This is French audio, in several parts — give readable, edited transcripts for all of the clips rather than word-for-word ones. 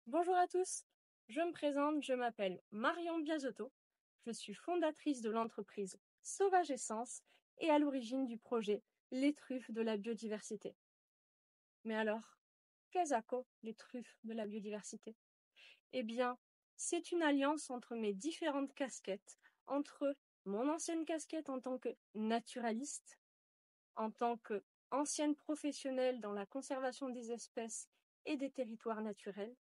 Bonjour à tous, je me présente, je m'appelle Marion Biasotto, je suis fondatrice de l'entreprise Sauvage Essence et à l'origine du projet Les Truffes de la biodiversité. Mais alors, qu'est-ce que les truffes de la biodiversité? Eh bien, c'est une alliance entre mes différentes casquettes, entre mon ancienne casquette en tant que naturaliste, en tant qu'ancienne professionnelle dans la conservation des espèces et des territoires naturels,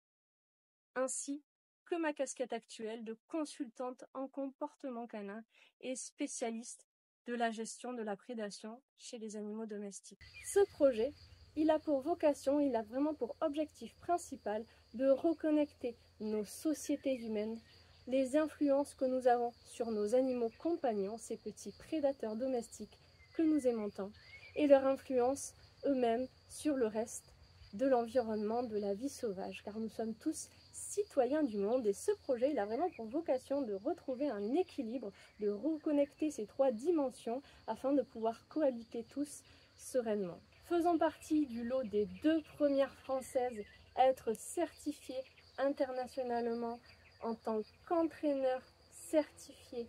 ainsi que ma casquette actuelle de consultante en comportement canin et spécialiste de la gestion de la prédation chez les animaux domestiques. Ce projet, il a pour vocation, il a vraiment pour objectif principal de reconnecter nos sociétés humaines, les influences que nous avons sur nos animaux compagnons, ces petits prédateurs domestiques que nous aimons tant, et leur influence eux-mêmes sur le reste de l'environnement, de la vie sauvage, car nous sommes tous citoyens du monde et ce projet il a vraiment pour vocation de retrouver un équilibre, de reconnecter ces trois dimensions afin de pouvoir cohabiter tous sereinement. Faisant partie du lot des 2 premières françaises à être certifiées internationalement en tant qu'entraîneur certifié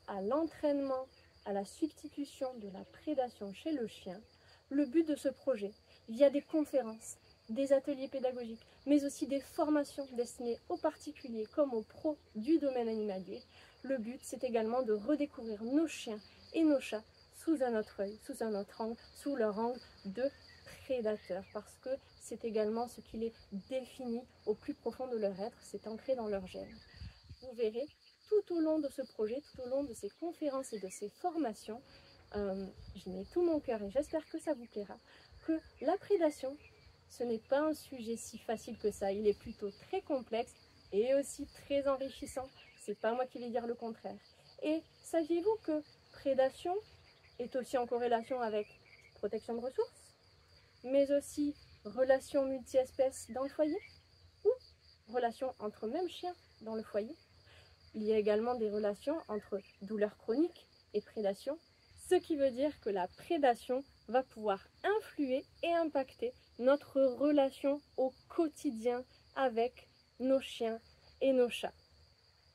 à l'entraînement, à la substitution de la prédation chez le chien, le but de ce projet, via des conférences, des ateliers pédagogiques, mais aussi des formations destinées aux particuliers comme aux pros du domaine animalier, le but c'est également de redécouvrir nos chiens et nos chats sous un autre œil, sous un autre angle, sous leur angle de prédateurs, parce que c'est également ce qui les définit au plus profond de leur être, c'est ancré dans leur gène. Vous verrez, tout au long de ce projet, tout au long de ces conférences et de ces formations, j'y mets tout mon cœur et j'espère que ça vous plaira, que la prédation, ce n'est pas un sujet si facile que ça, il est plutôt très complexe et aussi très enrichissant, c'est pas moi qui vais dire le contraire. Et saviez-vous que prédation est aussi en corrélation avec protection de ressources, mais aussi relations multi-espèces dans le foyer, ou relations entre mêmes chiens dans le foyer? Il y a également des relations entre douleur chronique et prédation, ce qui veut dire que la prédation va pouvoir influer et impacter notre relation au quotidien avec nos chiens et nos chats.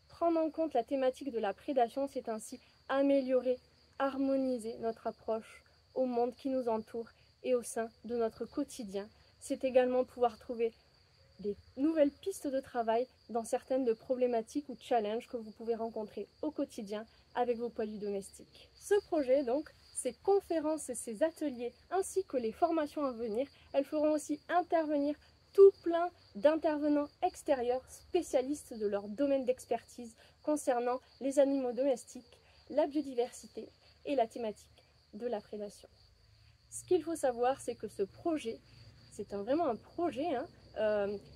Prendre en compte la thématique de la prédation, c'est ainsi améliorer, harmoniser notre approche au monde qui nous entoure et au sein de notre quotidien. C'est également pouvoir trouver des nouvelles pistes de travail dans certaines de problématiques ou challenges que vous pouvez rencontrer au quotidien avec vos poilus domestiques. Ce projet, donc, ces conférences et ces ateliers, ainsi que les formations à venir, elles feront aussi intervenir tout plein d'intervenants extérieurs spécialistes de leur domaine d'expertise concernant les animaux domestiques, la biodiversité et la thématique de la prédation. Ce qu'il faut savoir, c'est que ce projet, c'est vraiment un projet,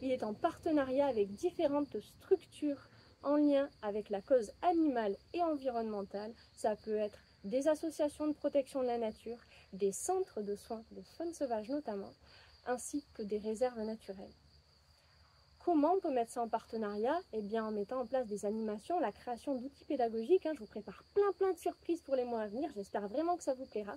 il est en partenariat avec différentes structures en lien avec la cause animale et environnementale. Ça peut être des associations de protection de la nature, des centres de soins de faune sauvage notamment, ainsi que des réserves naturelles. Comment on peut mettre ça en partenariat? Eh bien en mettant en place des animations, la création d'outils pédagogiques. Je vous prépare plein de surprises pour les mois à venir, j'espère vraiment que ça vous plaira.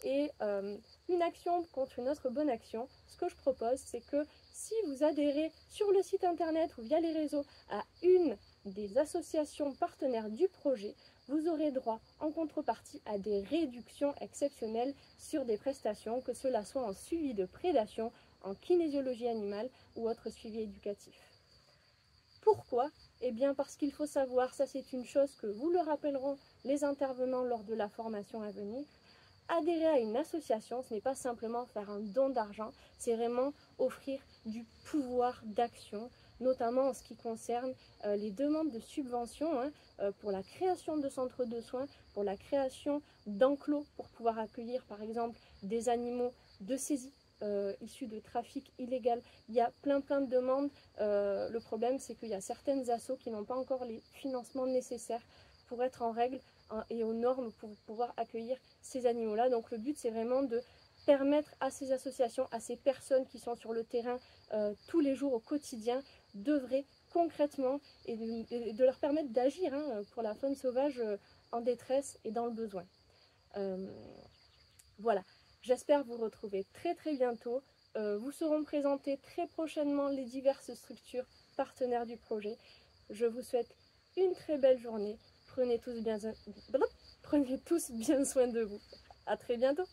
Une action contre une autre bonne action, ce que je propose, c'est que si vous adhérez sur le site internet ou via les réseaux à une des associations partenaires du projet, vous aurez droit en contrepartie à des réductions exceptionnelles sur des prestations, que cela soit en suivi de prédation, en kinésiologie animale ou autre suivi éducatif. Pourquoi? Eh bien parce qu'il faut savoir, ça c'est une chose que vous le rappelleront les intervenants lors de la formation à venir, adhérer à une association, ce n'est pas simplement faire un don d'argent, c'est vraiment offrir du pouvoir d'action, notamment en ce qui concerne les demandes de subventions pour la création de centres de soins, pour la création d'enclos pour pouvoir accueillir par exemple des animaux de saisie issus de trafic illégal. Il y a plein de demandes. Le problème, c'est qu'il y a certaines assos qui n'ont pas encore les financements nécessaires pour être en règle et aux normes pour pouvoir accueillir ces animaux-là. Donc le but, c'est vraiment de permettre à ces associations, à ces personnes qui sont sur le terrain tous les jours au quotidien, d'œuvrer concrètement et de leur permettre d'agir pour la faune sauvage en détresse et dans le besoin. Voilà, j'espère vous retrouver très bientôt. Vous seront présentées très prochainement les diverses structures partenaires du projet. Je vous souhaite une très belle journée. Prenez tous bien soin de vous. À très bientôt.